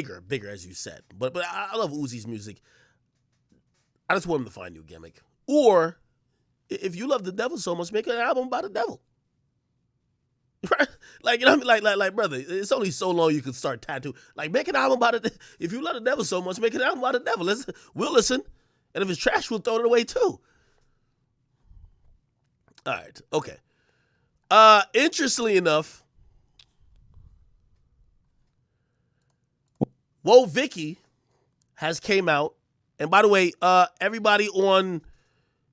bigger as you said. But I love Uzi's music. I just want him to find a new gimmick. Or if you love the devil so much, make an album about the devil. Right? Like, you know what I mean? Like, brother, it's only so long you can start tattoo. Like, make an album about it. If you love the devil so much, make an album about the devil. We'll listen. And if it's trash, we'll throw it away too. All right. Okay. Interestingly enough, Woah Vicky has came out. And by the way, everybody on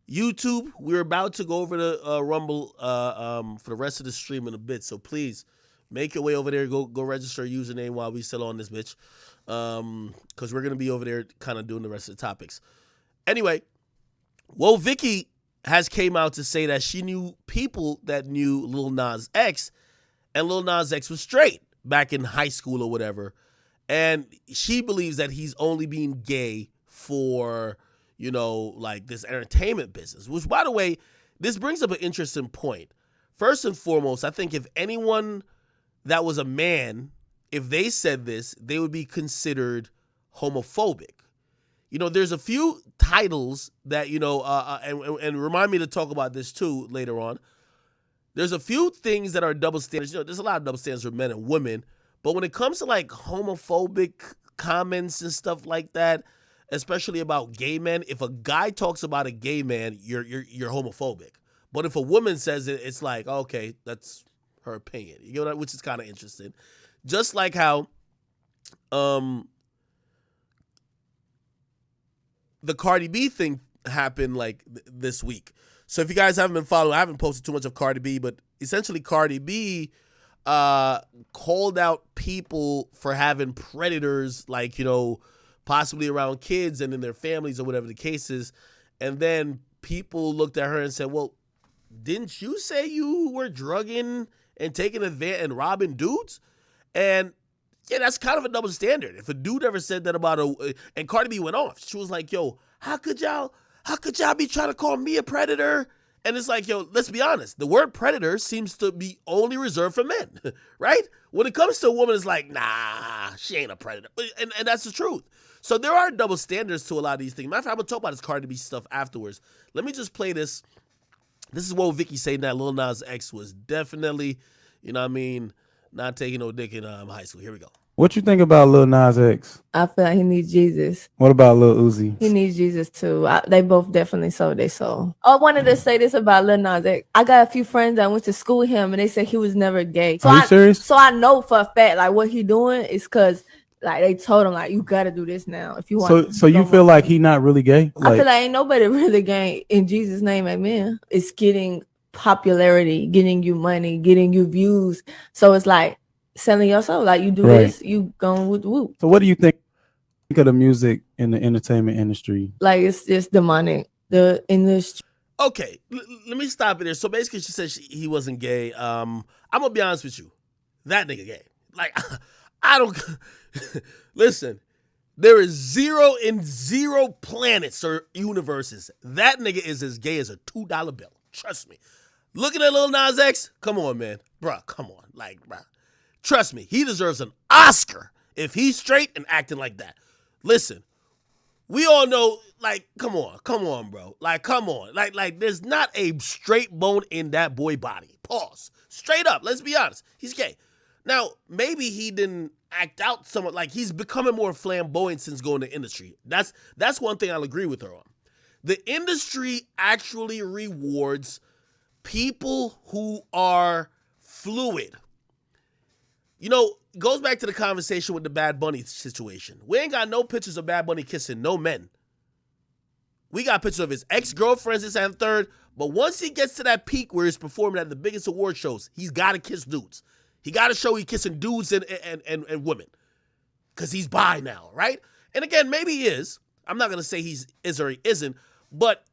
YouTube, we're about to go over to Rumble for the rest of the stream in a bit. So please make your way over there. Go register a username while we still on this bitch. Because we're going to be over there kind of doing the rest of the topics. Anyway, Woah Vicky has came out to say that she knew people that knew Lil Nas X, and Lil Nas X was straight back in high school or whatever. And she believes that he's only being gay for, you know, like this entertainment business, which, by the way, this brings up an interesting point. First and foremost, I think if anyone that was a man, if they said this, they would be considered homophobic. You know, there's a few titles that, you know, and remind me to talk about this too later on. There's a few things that are double standards. You know, there's a lot of double standards for men and women, but when it comes to like homophobic comments and stuff like that, especially about gay men, if a guy talks about a gay man, you're homophobic. But if a woman says it, it's like, okay, that's her opinion. You know, which is kind of interesting. Just like how the Cardi B thing happened like this week. So if you guys haven't been following, I haven't posted too much of Cardi B, but essentially Cardi B called out people for having predators, like, you know, possibly around kids and in their families or whatever the case is. And then people looked at her and said, well, didn't you say you were drugging and taking advantage and robbing dudes? And yeah, that's kind of a double standard. If a dude ever said that about and Cardi B went off. She was like, yo, how could y'all be trying to call me a predator? And it's like, yo, let's be honest. The word predator seems to be only reserved for men, right? When it comes to a woman, it's like, nah, she ain't a predator. And that's the truth. So there are double standards to a lot of these things. Matter of fact, I'm going to talk about this Cardi B stuff afterwards. Let me just play this. This is Woah Vicky saying that Lil Nas X was definitely, you know what I mean, not taking no dick in high school. Here we go. What you think about Lil Nas X? I feel like he needs Jesus. What about Lil Uzi? He needs Jesus too. They both definitely sold their soul. I wanted to say this about Lil Nas X. I got a few friends that went to school with him, and they said he was never gay. So Are you serious? So I know for a fact, like, what he doing is because, like, they told him, like, you got to do this now if you want. So you feel like he not really gay? I feel like ain't nobody really gay. In Jesus' name, amen. It's getting popularity, getting you money, getting you views. So it's like selling your soul. Like, you do this, you going with whoop. So what do you think of the music in the entertainment industry? Like, it's just demonic. The industry. Okay, let me stop it there. So basically, she said he wasn't gay. I'm gonna be honest with you, that nigga gay. Like, I don't listen. There is 0 in 0 planets or universes. That nigga is as gay as a $2 bill. Trust me. Looking at Lil Nas X, come on, man, bruh, come on, like, bruh. Trust me, he deserves an Oscar if he's straight and acting like that. Listen, we all know, like, come on, bro. Like, come on. Like, there's not a straight bone in that boy body. Pause. Straight up, let's be honest. He's gay. Now, maybe he didn't act out somewhat, like, he's becoming more flamboyant since going to industry. That's one thing I'll agree with her on. The industry actually rewards people who are fluid. You know, it goes back to the conversation with the Bad Bunny situation. We ain't got no pictures of Bad Bunny kissing no men. We got pictures of his ex-girlfriends, this and third. But once he gets to that peak where he's performing at the biggest award shows, he's got to kiss dudes. He got to show he's kissing dudes and women. Because he's bi now, right? And again, maybe he is. I'm not going to say he is or he isn't. But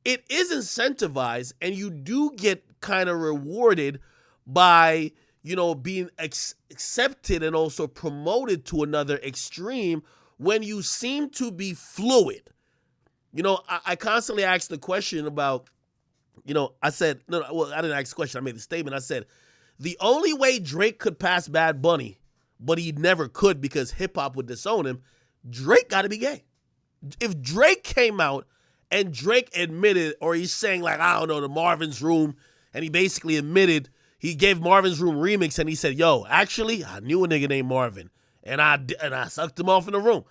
it is incentivized, and you do get kind of rewarded by, you know, being accepted and also promoted to another extreme when you seem to be fluid. You know, I constantly ask the question about, you know, I said, I didn't ask the question. I made the statement. I said, the only way Drake could pass Bad Bunny but he never could because hip hop would disown him. Drake got to be gay. If Drake came out and Drake admitted, or he's saying like, I don't know, the Marvin's Room, and he basically admitted, he gave Marvin's Room remix and he said, yo, actually, I knew a nigga named Marvin and I sucked him off in the room.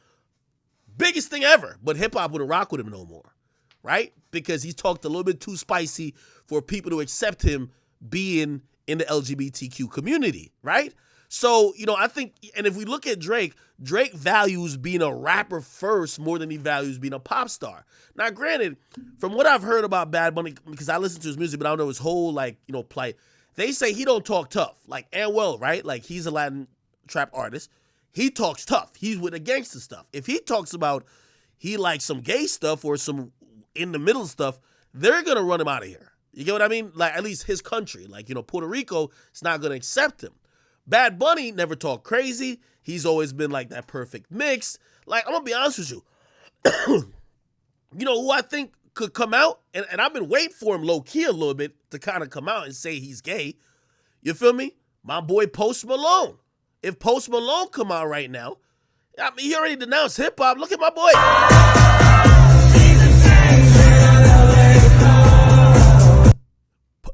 Biggest thing ever, but hip hop wouldn't rock with him no more, right? Because he talked a little bit too spicy for people to accept him being in the LGBTQ community, right? So, I think, and if we look at Drake, Drake values being a rapper first more than he values being a pop star. Now, granted, from what I've heard about Bad Bunny, because I listen to his music, but I don't know his whole, plight, they say he don't talk tough. Like, Anuel, right? Like, he's a Latin trap artist. He talks tough. He's with the gangster stuff. If he talks about he likes some gay stuff or some in the middle stuff, they're going to run him out of here. You get what I mean? Like, at least his country. Like, Puerto Rico is not going to accept him. Bad Bunny never talked crazy. He's always been like that perfect mix. Like, I'm going to be honest with you. Who I think could come out, and I've been waiting for him low-key a little bit to kind of come out and say he's gay. You feel me? My boy Post Malone. If Post Malone come out right now, I mean, he already denounced hip-hop. Look at my boy.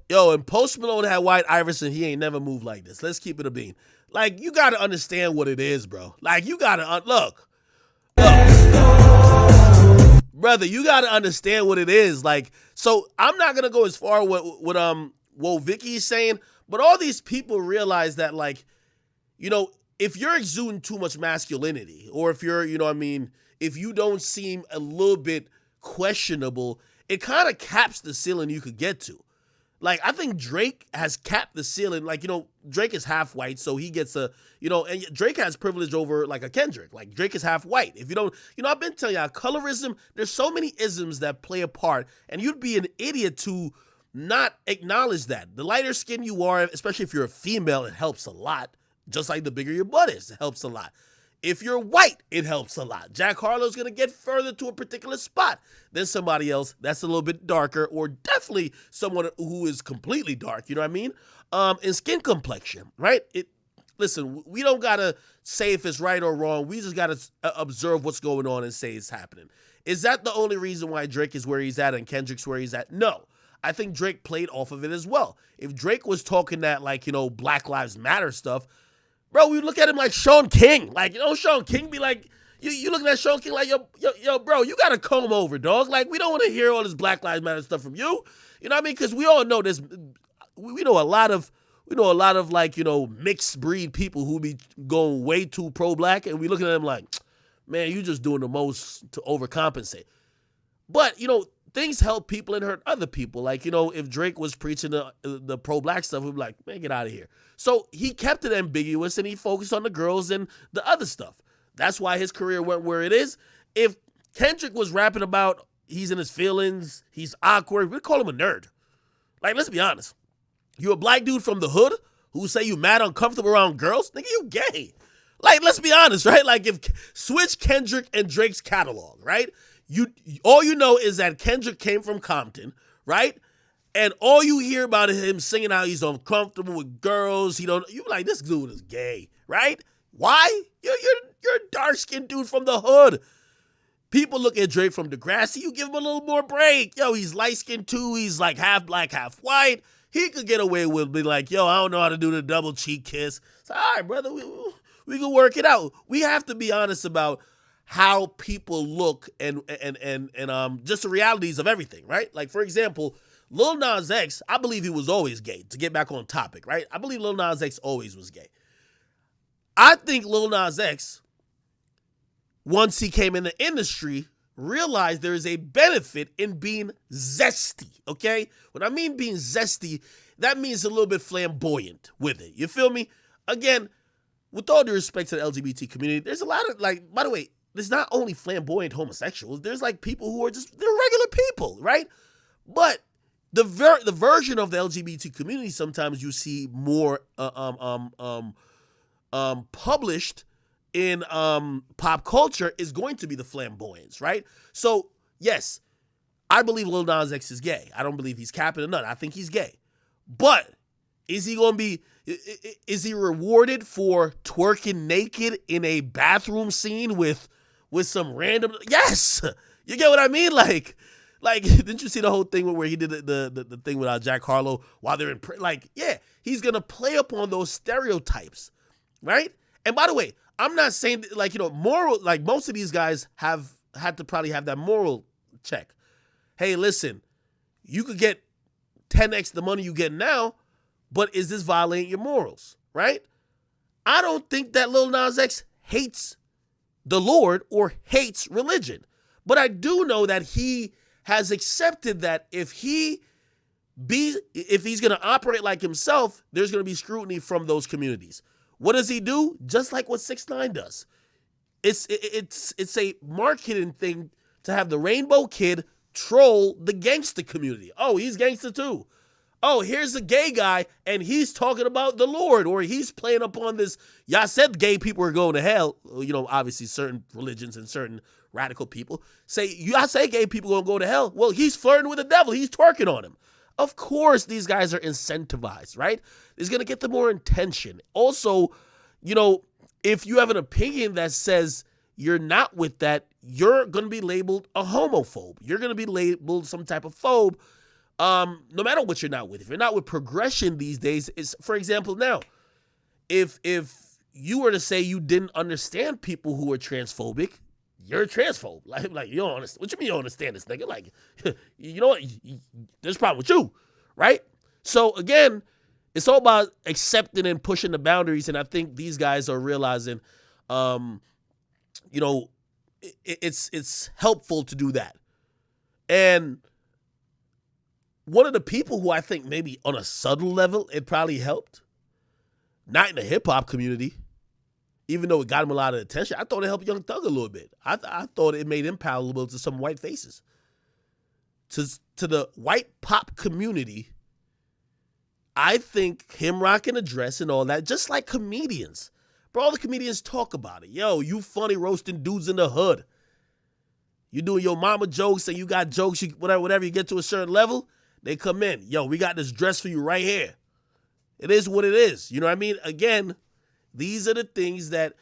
Yo, and Post Malone had White Iverson. He ain't never moved like this. Let's keep it a bean. Like, you got to understand what it is, bro. Like, you got to, look. Brother, you got to understand what it is. Like, so I'm not going to go as far with Woah Vicky is saying, but all these people realize that, like, if you're exuding too much masculinity, or if you're, if you don't seem a little bit questionable, it kind of caps the ceiling you could get to. Like, I think Drake has capped the ceiling. Like, Drake is half white, so he gets and Drake has privilege over, like, a Kendrick. Like, Drake is half white. If you don't, I've been telling y'all, colorism, there's so many isms that play a part, and you'd be an idiot to not acknowledge that. The lighter skin you are, especially if you're a female, it helps a lot. Just like the bigger your butt is, it helps a lot. If you're white, it helps a lot. Jack Harlow's going to get further to a particular spot than somebody else that's a little bit darker, or definitely someone who is completely dark, you know what I mean? And skin complexion, right? Listen, we don't got to say if it's right or wrong. We just got to observe what's going on and say it's happening. Is that the only reason why Drake is where he's at and Kendrick's where he's at? No. I think Drake played off of it as well. If Drake was talking that, like, Black Lives Matter stuff, bro, we look at him like Sean King. Like, Sean King be like, you looking at Sean King like, yo, bro, you got to comb over, dog. Like, we don't want to hear all this Black Lives Matter stuff from you. You know what I mean? Because we all know this. We know a lot of like, mixed breed people who be going way too pro-black, and we looking at them like, man, you just doing the most to overcompensate. But, things help people and hurt other people. Like, if Drake was preaching the pro-black stuff, we'd be like, man, get out of here. So he kept it ambiguous, and he focused on the girls and the other stuff. That's why his career went where it is. If Kendrick was rapping about he's in his feelings, he's awkward, we'd call him a nerd. Like, let's be honest. You a black dude from the hood who say you mad uncomfortable around girls? Nigga, you gay. Like, let's be honest, right? Like, if switch Kendrick and Drake's catalog, right? All you know is that Kendrick came from Compton, right? And all you hear about is him singing how he's uncomfortable with girls. You like, this dude is gay, right? Why? You're a dark-skinned dude from the hood. People look at Drake from Degrassi. You give him a little more break. Yo, he's light-skinned too. He's like half black, half white. He could get away with being like, yo, I don't know how to do the double cheek kiss. So, all right, brother, we can work it out. We have to be honest about how people look and just the realities of everything, right? Like, for example, Lil Nas X, I believe he was always gay, to get back on topic, right? I believe Lil Nas X always was gay. I think Lil Nas X, once he came in the industry, realized there is a benefit in being zesty, okay? When I mean being zesty, that means a little bit flamboyant with it. You feel me? Again, with all due respect to the LGBT community, there's a lot of, like, by the way, there's not only flamboyant homosexuals, there's like people who are just, they're regular people, right? But the version of the LGBT community sometimes you see more published in pop culture is going to be the flamboyance, right? So, yes, I believe Lil Nas X is gay. I don't believe he's capping or nothing. I think he's gay. But Is he going to be, is he rewarded for twerking naked in a bathroom scene with some random, yes, you get what I mean? Like, didn't you see the whole thing where he did the thing with Jack Harlow while they're in, yeah, he's going to play upon those stereotypes, right? And by the way, I'm not saying moral, like most of these guys have had to probably have that moral check. Hey, listen, you could get 10x the money you get now, but is this violating your morals, right? I don't think that Lil Nas X hates the Lord or hates religion, but I do know that he has accepted that if he's going to operate like himself, there's going to be scrutiny from those communities. What does he do? Just like what 6ix9ine does. It's a marketing thing to have the rainbow kid troll the gangster community. Oh, he's gangster too. Oh, here's a gay guy, and he's talking about the Lord, or he's playing upon this. Y'all said gay people are going to hell. Obviously certain religions and certain radical people y'all say gay people are going to go to hell. Well, he's flirting with the devil. He's twerking on him. Of course, these guys are incentivized, right? It's going to get them more attention. Also, if you have an opinion that says you're not with that, you're going to be labeled a homophobe. You're going to be labeled some type of phobe. No matter what you're not with. If you're not with progression these days, is for example now, if you were to say you didn't understand people who are transphobic, you're a transphobe. Like you don't understand. What you mean you don't understand this nigga? Like, you know what? There's a problem with you, right? So again, it's all about accepting and pushing the boundaries, and I think these guys are realizing, it's helpful to do that. And one of the people who I think maybe on a subtle level, it probably helped, not in the hip hop community, even though it got him a lot of attention. I thought it helped Young Thug a little bit. I thought it made him palatable to some white faces. To the white pop community, I think him rocking a dress and all that, just like comedians. Bro, all the comedians talk about it. Yo, you funny roasting dudes in the hood. You doing your mama jokes and you got jokes, whatever you get to a certain level, they come in. Yo, we got this dress for you right here. It is what it is. You know what I mean? Again, these are the things that,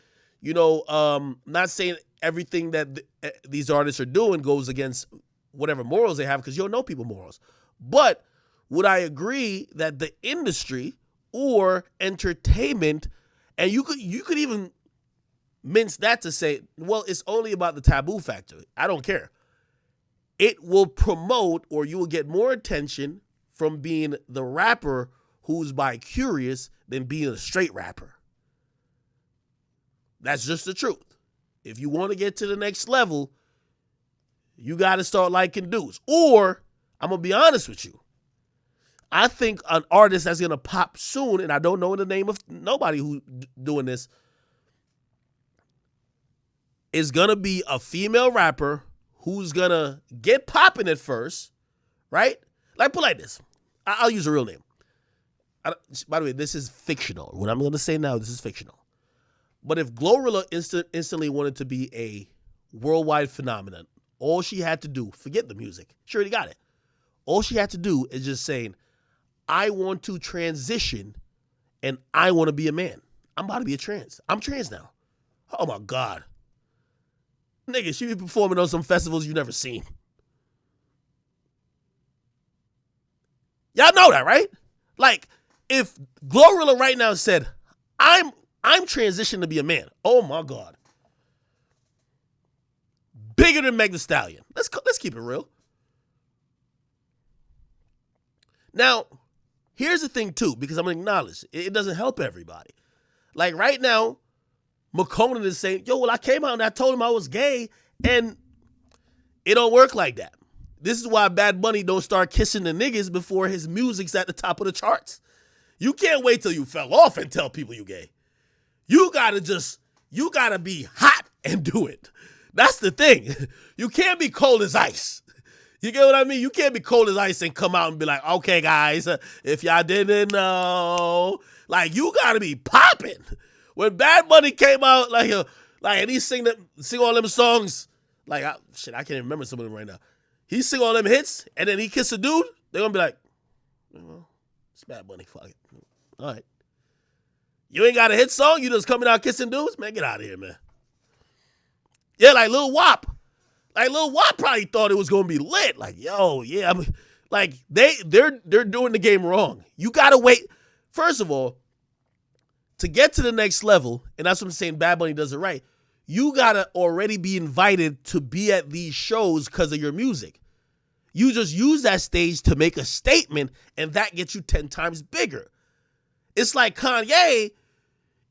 not saying everything that these artists are doing goes against whatever morals they have, because you don't know people's morals. But would I agree that the industry or entertainment, and you could even mince that to say, well, it's only about the taboo factor. I don't care. It will promote, or you will get more attention from being the rapper who's bi-curious than being a straight rapper. That's just the truth. If you want to get to the next level, you got to start liking dudes. Or, I'm going to be honest with you, I think an artist that's going to pop soon, and I don't know the name of nobody who's doing this, is going to be a female rapper who's going to get popping at first, right? Like, put like this. I'll use a real name. By the way, this is fictional. What I'm going to say now, this is fictional. But if Glorilla instantly wanted to be a worldwide phenomenon, all she had to do, forget the music, she already got it. All she had to do is just saying, I want to transition and I want to be a man. I'm about to be a trans. I'm trans now. Oh my God. Nigga, she be performing on some festivals you never seen. Y'all know that, right? Like, if Glorilla right now said, I'm transitioning to be a man. Oh my God. Bigger than Meg Thee Stallion. Let's keep it real. Now, here's the thing too, because I'm going to acknowledge, it doesn't help everybody. Like right now, McConan is saying, yo, well, I came out and I told him I was gay, and it don't work like that. This is why Bad Bunny don't start kissing the niggas before his music's at the top of the charts. You can't wait till you fell off and tell people you gay. You gotta be hot and do it. That's the thing. You can't be cold as ice. You get what I mean? You can't be cold as ice and come out and be like, okay, guys, if y'all didn't know, like, you gotta be popping. When Bad Bunny came out, and he sing all them songs, I can't even remember some of them right now. He sing all them hits, and then he kiss a dude, they're gonna be like, well, it's Bad Bunny, fuck it. All right. You ain't got a hit song? You just coming out kissing dudes? Man, get out of here, man. Yeah, like Lil Wop. Like Lil Wop probably thought it was gonna be lit. Like, yo, yeah, like they're doing the game wrong. You gotta wait. First of all, to get to the next level, and that's what I'm saying, Bad Bunny does it right. You gotta already be invited to be at these shows because of your music. You just use that stage to make a statement, and that gets you 10 times bigger. It's like Kanye.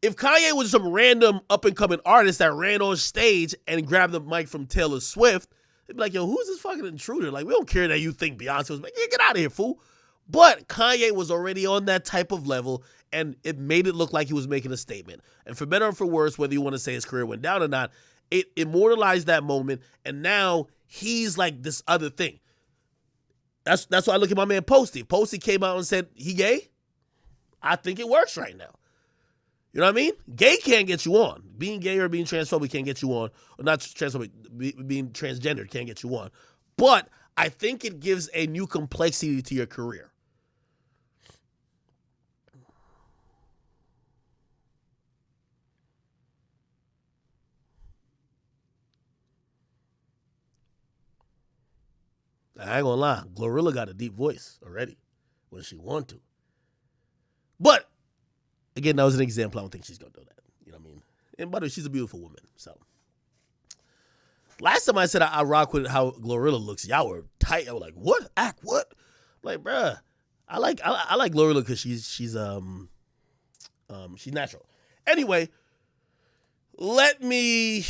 If Kanye was some random up-and-coming artist that ran on stage and grabbed the mic from Taylor Swift, they'd be like, yo, who's this fucking intruder? Like, we don't care that you think Beyonce was like, yeah, get out of here, fool. But Kanye was already on that type of level, and it made it look like he was making a statement. And for better or for worse, whether you want to say his career went down or not, it immortalized that moment, and now he's like this other thing. That's why I look at my man Posty. Posty came out and said, he gay? I think it works right now. You know what I mean? Gay can't get you on. Being gay or being transphobic can't get you on. Or not transphobic, being transgendered can't get you on. But I think it gives a new complexity to your career. I ain't gonna lie. Glorilla got a deep voice already when she want to. But, again, that was an example. I don't think she's gonna do that. You know what I mean? And by the way, she's a beautiful woman. So, last time I said I rock with how Glorilla looks, y'all were tight. I was like, what? Act what? Like, bruh, I like Glorilla because she's natural. Anyway, let me